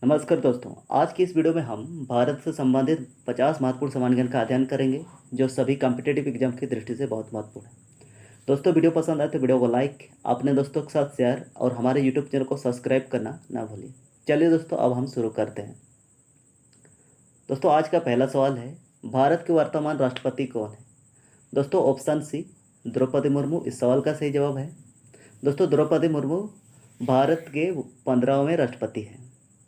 नमस्कार दोस्तों। आज की इस वीडियो में हम भारत से संबंधित 50 महत्वपूर्ण समान्य ज्ञान का अध्ययन करेंगे जो सभी कॉम्पिटिटिव एग्जाम की दृष्टि से बहुत महत्वपूर्ण है। दोस्तों, वीडियो पसंद आए तो वीडियो को लाइक, अपने दोस्तों के साथ शेयर और हमारे यूट्यूब चैनल को सब्सक्राइब करना ना भूलिए। चलिए दोस्तों, अब हम शुरू करते हैं। दोस्तों, आज का पहला सवाल है, भारत के वर्तमान राष्ट्रपति कौन है? दोस्तों, ऑप्शन सी द्रौपदी मुर्मू इस सवाल का सही जवाब है। दोस्तों, द्रौपदी मुर्मू भारत के 15वें राष्ट्रपति हैं।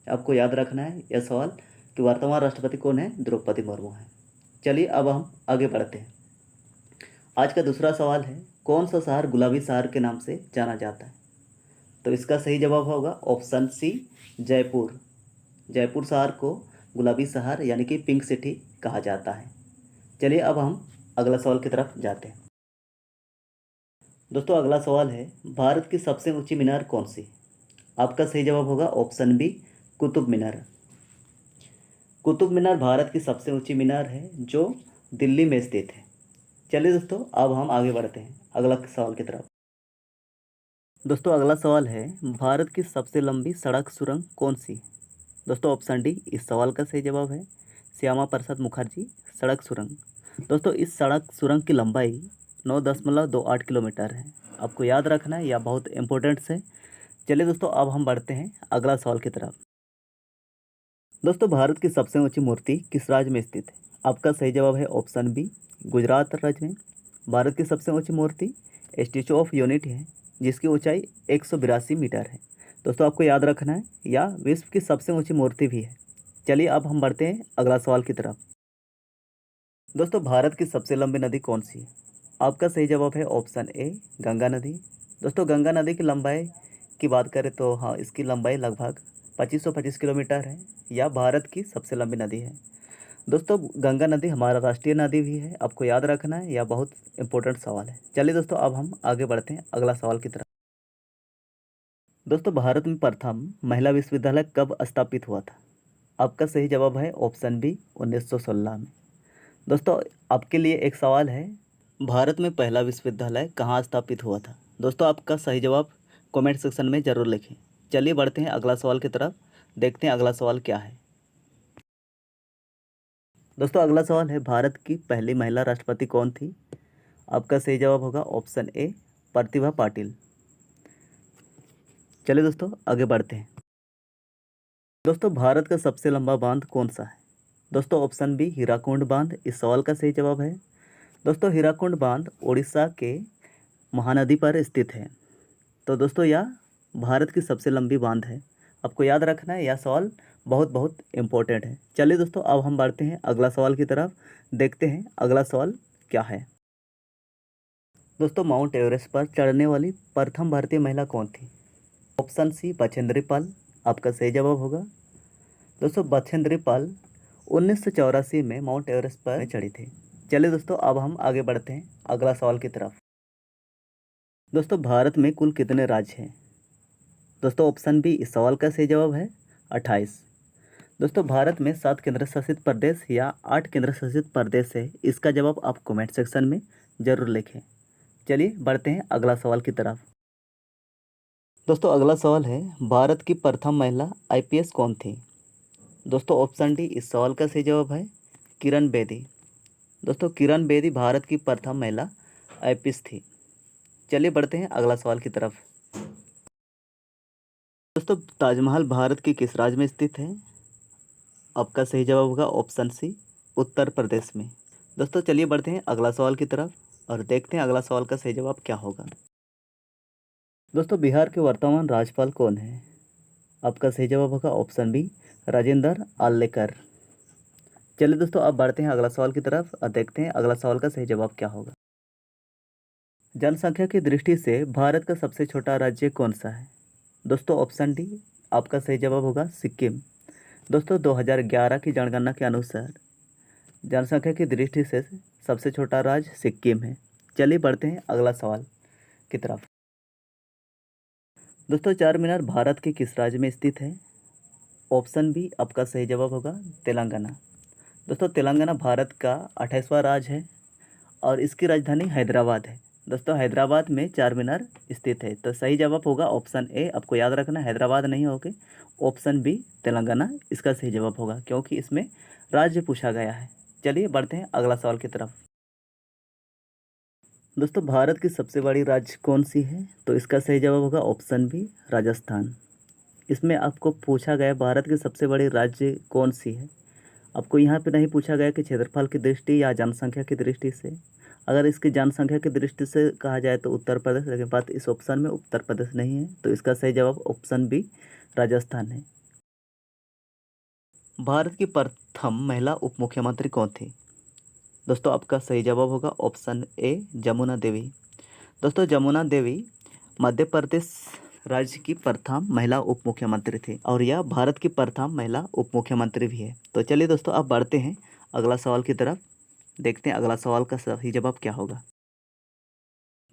आपको याद रखना है यह सवाल कि वर्तमान राष्ट्रपति कौन है, द्रौपदी मुर्मू है। चलिए अब हम आगे बढ़ते हैं। आज का दूसरा सवाल है, कौन सा शहर गुलाबी शहर के नाम से जाना जाता है? तो इसका सही जवाब होगा ऑप्शन सी जयपुर। जयपुर शहर को गुलाबी शहर यानी कि पिंक सिटी कहा जाता है। चलिए अब हम अगला सवाल की तरफ जाते हैं। दोस्तों, अगला सवाल है, भारत की सबसे ऊंची मीनार कौन सी? आपका सही जवाब होगा ऑप्शन बी कुतुब मीनार। कुतुब मीनार भारत की सबसे ऊंची मीनार है जो दिल्ली में स्थित है। चलिए दोस्तों, अब हम आगे बढ़ते हैं अगला सवाल की तरफ। दोस्तों, अगला सवाल है, भारत की सबसे लंबी सड़क सुरंग कौन सी? दोस्तों, ऑप्शन डी इस सवाल का सही जवाब है श्यामा प्रसाद मुखर्जी सड़क सुरंग। दोस्तों, इस सड़क सुरंग की लंबाई 9.28 किलोमीटर है। आपको याद रखना है, यह बहुत इंपॉर्टेंट है। चलिए दोस्तों, अब हम बढ़ते हैं अगला सवाल की तरफ। दोस्तों, भारत की सबसे ऊंची मूर्ति किस राज्य में स्थित है? आपका सही जवाब है ऑप्शन बी गुजरात राज्य में। भारत की सबसे ऊंची मूर्ति स्टैचू ऑफ यूनिटी है जिसकी ऊंचाई 182 मीटर है। दोस्तों, आपको याद रखना है, यह विश्व की सबसे ऊंची मूर्ति भी है। चलिए अब हम बढ़ते हैं अगला सवाल की तरफ। दोस्तों, भारत की सबसे लंबी नदी कौन सी है? आपका सही जवाब है ऑप्शन ए गंगा नदी। दोस्तों, गंगा नदी की लंबाई की बात करें तो हाँ, इसकी लंबाई लगभग 2525 किलोमीटर है। यह भारत की सबसे लंबी नदी है। दोस्तों, गंगा नदी हमारा राष्ट्रीय नदी भी है। आपको याद रखना है, यह बहुत इंपॉर्टेंट सवाल है। चलिए दोस्तों, अब हम आगे बढ़ते हैं अगला सवाल की तरफ। दोस्तों, भारत में प्रथम महिला विश्वविद्यालय कब स्थापित हुआ था? आपका सही जवाब है ऑप्शन बी 1916 में। दोस्तों, आपके लिए एक सवाल है, भारत में पहला विश्वविद्यालय कहाँ स्थापित हुआ था? दोस्तों, आपका सही जवाब कमेंट सेक्शन में ज़रूर लिखें। चलिए बढ़ते हैं अगला सवाल की तरफ, देखते हैं अगला सवाल क्या है। दोस्तों, अगला सवाल है, भारत की पहली महिला राष्ट्रपति कौन थी? आपका सही जवाब होगा ऑप्शन ए प्रतिभा पाटिल। चलिए दोस्तों, आगे बढ़ते हैं। दोस्तों, भारत का सबसे लंबा बांध कौन सा है? दोस्तों, ऑप्शन बी हीराकुंड बांध इस सवाल का सही जवाब है। दोस्तों, हीराकुंड बांध उड़ीसा के महानदी पर स्थित है। तो दोस्तों, यह भारत की सबसे लंबी बांध है। आपको याद रखना है, यह सवाल बहुत बहुत इम्पोर्टेंट है। चलिए दोस्तों, अब हम बढ़ते हैं अगला सवाल की तरफ, देखते हैं अगला सवाल क्या है। दोस्तों, माउंट एवरेस्ट पर चढ़ने वाली प्रथम भारतीय महिला कौन थी? ऑप्शन सी बछेंद्री पाल आपका सही जवाब होगा। दोस्तों, बछेंद्री पाल 1984 में माउंट एवरेस्ट पर चढ़ी थी। चलिए दोस्तों, अब हम आगे बढ़ते हैं अगला सवाल की तरफ। दोस्तों, भारत में कुल कितने राज्य हैं? दोस्तों, ऑप्शन बी इस सवाल का सही जवाब है 28। दोस्तों, भारत में 7 केंद्र शासित प्रदेश या 8 केंद्र शासित प्रदेश है। इसका जवाब आप कमेंट सेक्शन में ज़रूर लिखें। चलिए बढ़ते हैं अगला सवाल की तरफ। दोस्तों, अगला सवाल है, भारत की प्रथम महिला आईपीएस कौन थी? दोस्तों, ऑप्शन डी इस सवाल का सही जवाब है किरण बेदी। दोस्तों, किरण बेदी भारत की प्रथम महिला आईपीएस थी। चलिए बढ़ते हैं अगला सवाल की तरफ। दोस्तों, ताजमहल भारत के किस राज्य में स्थित है? आपका सही जवाब होगा ऑप्शन सी उत्तर प्रदेश में। दोस्तों, चलिए बढ़ते हैं अगला सवाल की तरफ और देखते हैं अगला सवाल का सही जवाब क्या होगा। दोस्तों, बिहार के वर्तमान राज्यपाल कौन है? आपका सही जवाब होगा ऑप्शन बी राजेंद्र आर्लेकर। चलिए दोस्तों, अब बढ़ते हैं अगला सवाल की तरफ और देखते हैं अगला सवाल का सही जवाब क्या होगा। जनसंख्या की दृष्टि से भारत का सबसे छोटा राज्य कौन सा है? दोस्तों, ऑप्शन डी आपका सही जवाब होगा सिक्किम। दोस्तों, 2011 की जनगणना के अनुसार जनसंख्या की दृष्टि से सबसे छोटा राज्य सिक्किम है। चलिए बढ़ते हैं अगला सवाल की तरफ। दोस्तों, चार मीनार भारत के किस राज्य में स्थित है? ऑप्शन बी आपका सही जवाब होगा तेलंगाना। दोस्तों, तेलंगाना भारत का 28वां राज्य है और इसकी राजधानी हैदराबाद है। दोस्तों हैदराबाद में चार मीनार स्थित है, तो सही जवाब होगा ऑप्शन ए। आपको याद रखना हैदराबाद नहीं होगा, ऑप्शन बी तेलंगाना इसका सही जवाब होगा, क्योंकि इसमें राज्य पूछा गया है। चलिए बढ़ते हैं अगला सवाल की तरफ। दोस्तों भारत की सबसे बड़ी राज्य कौन सी है? तो इसका सही जवाब होगा ऑप्शन बी राजस्थान। इसमें आपको पूछा गया भारत की सबसे बड़ी राज्य कौन सी है। आपको यहाँ पे नहीं पूछा गया कि क्षेत्रफल की दृष्टि या जनसंख्या की दृष्टि से। अगर इसकी जनसंख्या की दृष्टि से कहा जाए तो उत्तर प्रदेश, लेकिन बात इस ऑप्शन में उत्तर प्रदेश नहीं है, तो इसका सही जवाब ऑप्शन बी राजस्थान है। भारत की प्रथम महिला उप मुख्यमंत्री कौन थी? दोस्तों आपका सही जवाब होगा ऑप्शन ए जमुना देवी। दोस्तों जमुना देवी मध्य प्रदेश राज्य की प्रथम महिला उप मुख्यमंत्री थी, और यह भारत की प्रथम महिला उप मुख्यमंत्री भी है। तो चलिए दोस्तों अब बढ़ते हैं अगला सवाल की तरफ, देखते हैं अगला सवाल का सही जवाब क्या होगा।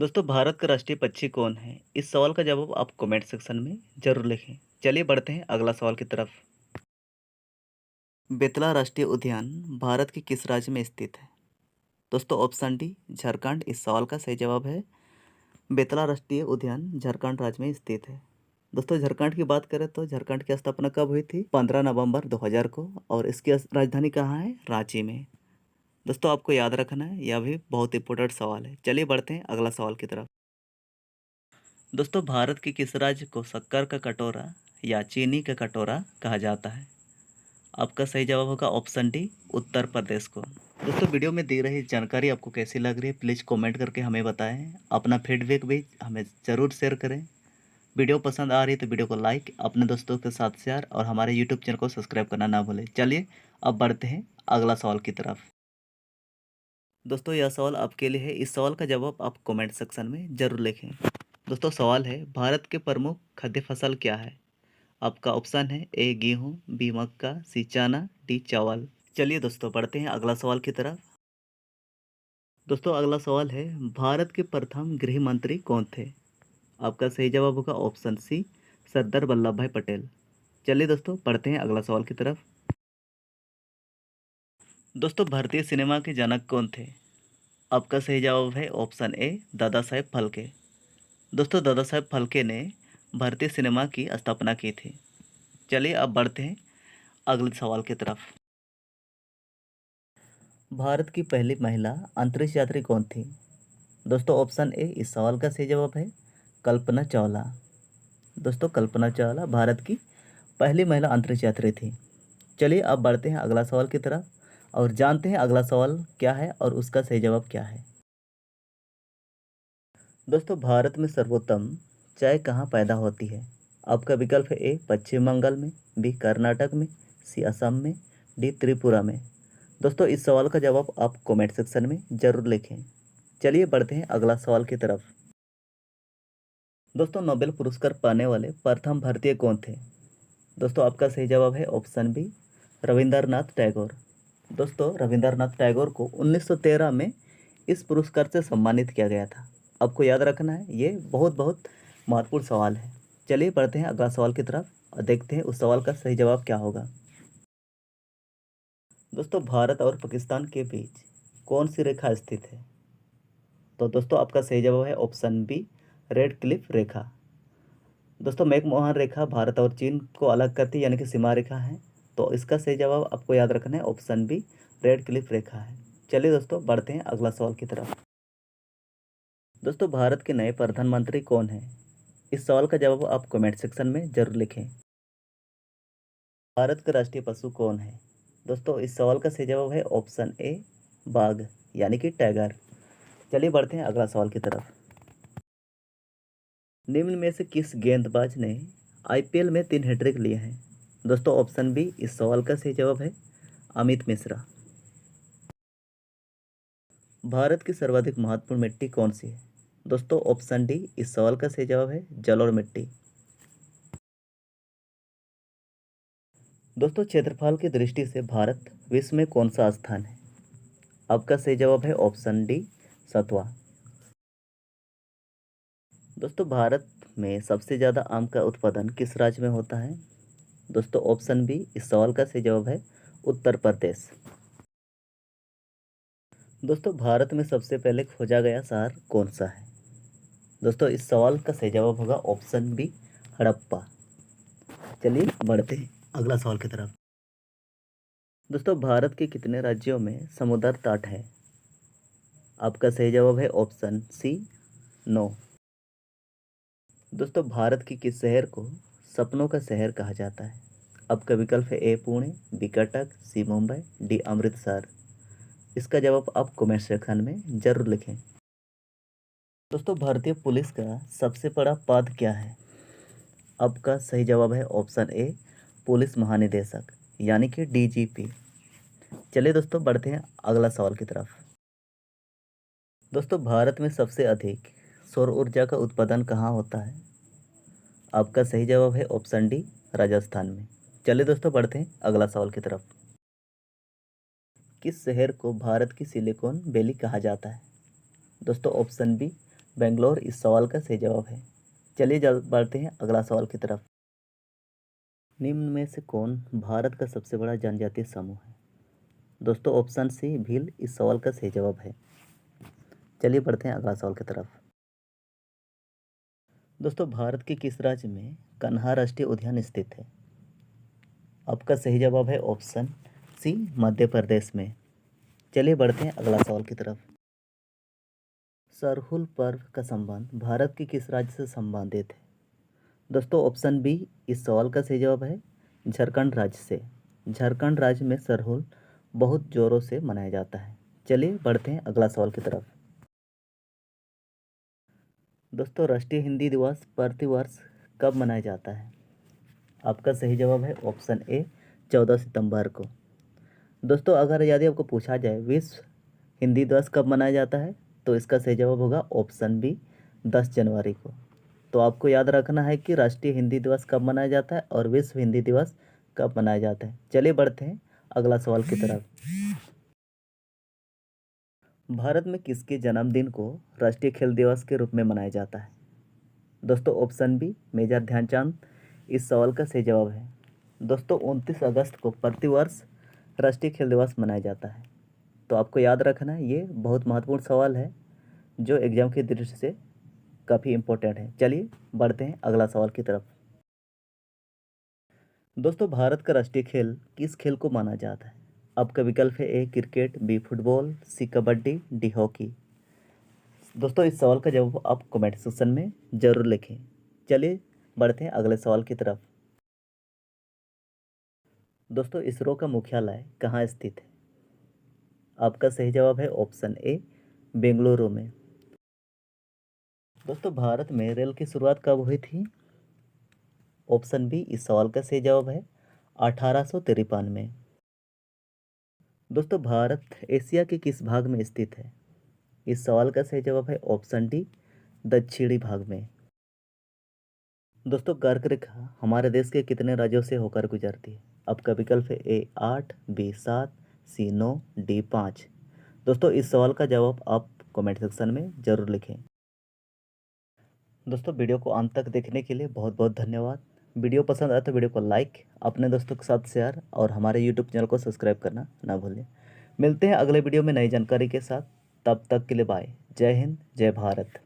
दोस्तों भारत का राष्ट्रीय पक्षी कौन है? इस सवाल का जवाब आप कमेंट सेक्शन में जरूर लिखें। चलिए बढ़ते हैं अगला सवाल की तरफ। बेतला राष्ट्रीय उद्यान भारत के किस राज्य में स्थित है? दोस्तों ऑप्शन डी झारखंड इस सवाल का सही जवाब है। बेतला राष्ट्रीय उद्यान झारखंड राज्य में स्थित है। दोस्तों झारखंड की बात करें तो झारखंड की स्थापना कब हुई थी? 15 नवंबर 2000 को, और इसकी राजधानी कहाँ है? रांची में। दोस्तों आपको याद रखना है, यह भी बहुत इंपॉर्टेंट सवाल है। चलिए बढ़ते हैं अगला सवाल की तरफ। दोस्तों भारत के किस राज्य को शक्कर का कटोरा या चीनी का कटोरा कहा जाता है? आपका सही जवाब होगा ऑप्शन डी उत्तर प्रदेश को। दोस्तों वीडियो में दी रही जानकारी आपको कैसी लग रही है प्लीज़ कमेंट करके हमें बताएं। अपना फीडबैक भी हमें ज़रूर शेयर करें। वीडियो पसंद आ रही है तो वीडियो को लाइक, अपने दोस्तों के साथ शेयर, और हमारे यूट्यूब चैनल को सब्सक्राइब करना ना भूलें। चलिए अब बढ़ते हैं अगला सवाल की तरफ। दोस्तों यह सवाल आपके लिए है, इस सवाल का जवाब आप कमेंट सेक्शन में ज़रूर लिखें। दोस्तों सवाल है भारत के प्रमुख खाद्य फसल क्या है? आपका ऑप्शन है ए गेहूँ, बी मक्का, सी चना, डी चावल। चलिए दोस्तों बढ़ते हैं अगला सवाल की तरफ। दोस्तों अगला सवाल है भारत के प्रथम गृह मंत्री कौन थे? आपका सही जवाब होगा ऑप्शन सी सरदार वल्लभ भाई पटेल। चलिए दोस्तों पढ़ते हैं अगला सवाल की तरफ। दोस्तों भारतीय सिनेमा के जनक कौन थे? आपका सही जवाब है ऑप्शन ए दादा साहेब फाल्के। दोस्तों दादा साहेब फाल्के ने भारतीय सिनेमा की स्थापना की थी। चलिए अब बढ़ते हैं अगले सवाल की तरफ। भारत की पहली महिला अंतरिक्ष यात्री कौन थी? दोस्तों ऑप्शन ए इस सवाल का सही जवाब है कल्पना चावला। दोस्तों कल्पना चावला भारत की पहली महिला अंतरिक्ष यात्री थी। चलिए अब बढ़ते हैं अगला सवाल की तरफ और जानते हैं अगला सवाल क्या है और उसका सही जवाब क्या है। दोस्तों भारत में सर्वोत्तम चाय कहाँ पैदा होती है? आपका विकल्प है ए पश्चिम बंगाल में, बी कर्नाटक में, सी असम में, डी त्रिपुरा में। दोस्तों इस सवाल का जवाब आप कमेंट सेक्शन में ज़रूर लिखें। चलिए बढ़ते हैं अगला सवाल की तरफ। दोस्तों नोबेल पुरस्कार पाने वाले प्रथम भारतीय कौन थे? दोस्तों आपका सही जवाब है ऑप्शन बी रविंद्रनाथ टैगोर। दोस्तों रविंद्रनाथ टैगोर को 1913 में इस पुरस्कार से सम्मानित किया गया था। आपको याद रखना है, ये बहुत बहुत महत्वपूर्ण सवाल है। चलिए बढ़ते हैं अगला सवाल की तरफ और देखते हैं उस सवाल का सही जवाब क्या होगा। दोस्तों भारत और पाकिस्तान के बीच कौन सी रेखा स्थित है? तो दोस्तों आपका सही जवाब है ऑप्शन बी रेड क्लिफ रेखा। दोस्तों मैकमोहन रेखा भारत और चीन को अलग करती है, यानी कि सीमा रेखा है। तो इसका सही जवाब आपको याद रखना है ऑप्शन बी रेड क्लिफ रेखा है। चलिए दोस्तों बढ़ते हैं अगला सवाल की तरफ। दोस्तों भारत के नए प्रधानमंत्री कौन हैं? इस सवाल का जवाब आप कमेंट सेक्शन में जरूर लिखें। भारत का राष्ट्रीय पशु कौन है? दोस्तों इस सवाल का सही जवाब है ऑप्शन ए बाघ, यानी कि टाइगर। चलिए बढ़ते हैं अगला सवाल की तरफ। निम्न में से किस गेंदबाज ने आईपीएल में 3 हैट्रिक लिए हैं? दोस्तों ऑप्शन बी इस सवाल का सही जवाब है अमित मिश्रा। भारत की सर्वाधिक महत्वपूर्ण मिट्टी कौन सी है? दोस्तों ऑप्शन डी इस सवाल का सही जवाब है जलोढ़ मिट्टी। दोस्तों क्षेत्रफल की दृष्टि से भारत विश्व में कौन सा स्थान है? आपका सही जवाब है ऑप्शन डी 7वां। दोस्तों भारत में सबसे ज़्यादा आम का उत्पादन किस राज्य में होता है? दोस्तों ऑप्शन बी इस सवाल का सही जवाब है उत्तर प्रदेश। दोस्तों भारत में सबसे पहले खोजा गया शहर कौन सा है? दोस्तों इस सवाल का सही जवाब होगा ऑप्शन बी, हड़प्पा। चलिए बढ़ते हैं अगला सवाल की तरफ। दोस्तों भारत के कितने राज्यों में समुद्र तट है? आपका सही जवाब है ऑप्शन सी, 9। दोस्तों भारत के किस शहर को सपनों का शहर कहा जाता है? आपका विकल्प है ए पुणे, बी कटक, सी मुंबई, डी अमृतसर। इसका जवाब आप कमेंट सेक्शन में जरूर लिखें। दोस्तों भारतीय पुलिस का सबसे बड़ा पद क्या है? आपका सही जवाब है ऑप्शन ए, पुलिस महानिदेशक यानी कि डीजीपी। चलिए दोस्तों बढ़ते हैं अगला सवाल की तरफ। दोस्तों भारत में सबसे अधिक सौर ऊर्जा का उत्पादन कहाँ होता है? आपका सही जवाब है ऑप्शन डी, राजस्थान में। चलिए दोस्तों बढ़ते हैं अगला सवाल की तरफ। किस शहर को भारत की सिलिकॉन वैली कहा जाता है? दोस्तों ऑप्शन बी, बेंगलोर इस सवाल का सही जवाब है। चलिए बढ़ते हैं अगला सवाल की तरफ। निम्न में से कौन भारत का सबसे बड़ा जनजातीय समूह है? दोस्तों ऑप्शन सी, भील इस सवाल का सही जवाब है। चलिए बढ़ते हैं अगला सवाल की तरफ। दोस्तों भारत के किस राज्य में कन्हा राष्ट्रीय उद्यान स्थित है? आपका सही जवाब है ऑप्शन सी, मध्य प्रदेश में। चलिए बढ़ते हैं अगला सवाल की तरफ। सरहुल पर्व का संबंध भारत के किस राज्य से संबंधित है? दोस्तों ऑप्शन बी इस सवाल का सही जवाब है झारखंड राज्य से। झारखंड राज्य में सरहुल बहुत जोरों से मनाया जाता है। चलिए बढ़ते हैं अगला सवाल की तरफ। दोस्तों राष्ट्रीय हिंदी दिवस प्रतिवर्ष कब मनाया जाता है? आपका सही जवाब है ऑप्शन ए, 14 सितंबर को। दोस्तों अगर यदि आपको पूछा जाए विश्व हिंदी दिवस कब मनाया जाता है, तो इसका सही जवाब होगा ऑप्शन बी, 10 जनवरी को। तो आपको याद रखना है कि राष्ट्रीय हिंदी दिवस कब मनाया जाता है और विश्व हिंदी दिवस कब मनाया जाता है। चलिए बढ़ते हैं अगला सवाल की तरफ। भारत में किसके जन्मदिन को राष्ट्रीय खेल दिवस के रूप में मनाया जाता है? दोस्तों ऑप्शन बी, मेजर ध्यानचंद इस सवाल का सही जवाब है। दोस्तों 29 अगस्त को प्रतिवर्ष राष्ट्रीय खेल दिवस मनाया जाता है। तो आपको याद रखना है, ये बहुत महत्वपूर्ण सवाल है जो एग्जाम की दृष्टि से काफ़ी इम्पोर्टेंट है। चलिए बढ़ते हैं अगला सवाल की तरफ। दोस्तों भारत का राष्ट्रीय खेल किस खेल को माना जाता है? आपका विकल्प है ए क्रिकेट, बी फुटबॉल, सी कबड्डी, डी हॉकी। दोस्तों इस सवाल का जवाब आप कमेंट सेक्शन में जरूर लिखें। चलिए बढ़ते हैं अगले सवाल की तरफ। दोस्तों इसरो का मुख्यालय कहाँ स्थित है? आपका सही जवाब है ऑप्शन ए, बेंगलुरु में। दोस्तों भारत में रेल की शुरुआत कब हुई थी? ऑप्शन बी इस सवाल का सही जवाब है 1853 में। दोस्तों भारत एशिया के किस भाग में स्थित है? इस सवाल का सही जवाब है ऑप्शन डी, दक्षिणी भाग में। दोस्तों कर्क रेखा हमारे देश के कितने राज्यों से होकर गुजरती है? आपका विकल्प है ए 8, बी 7, सी 9, डी 5। दोस्तों इस सवाल का जवाब आप कमेंट सेक्शन में जरूर लिखें। दोस्तों वीडियो को अंत तक देखने के लिए बहुत बहुत धन्यवाद। वीडियो पसंद आए तो वीडियो को लाइक, अपने दोस्तों के साथ शेयर और हमारे यूट्यूब चैनल को सब्सक्राइब करना ना भूलें। मिलते हैं अगले वीडियो में नई जानकारी के साथ। तब तक के लिए बाय। जय हिंद, जय भारत।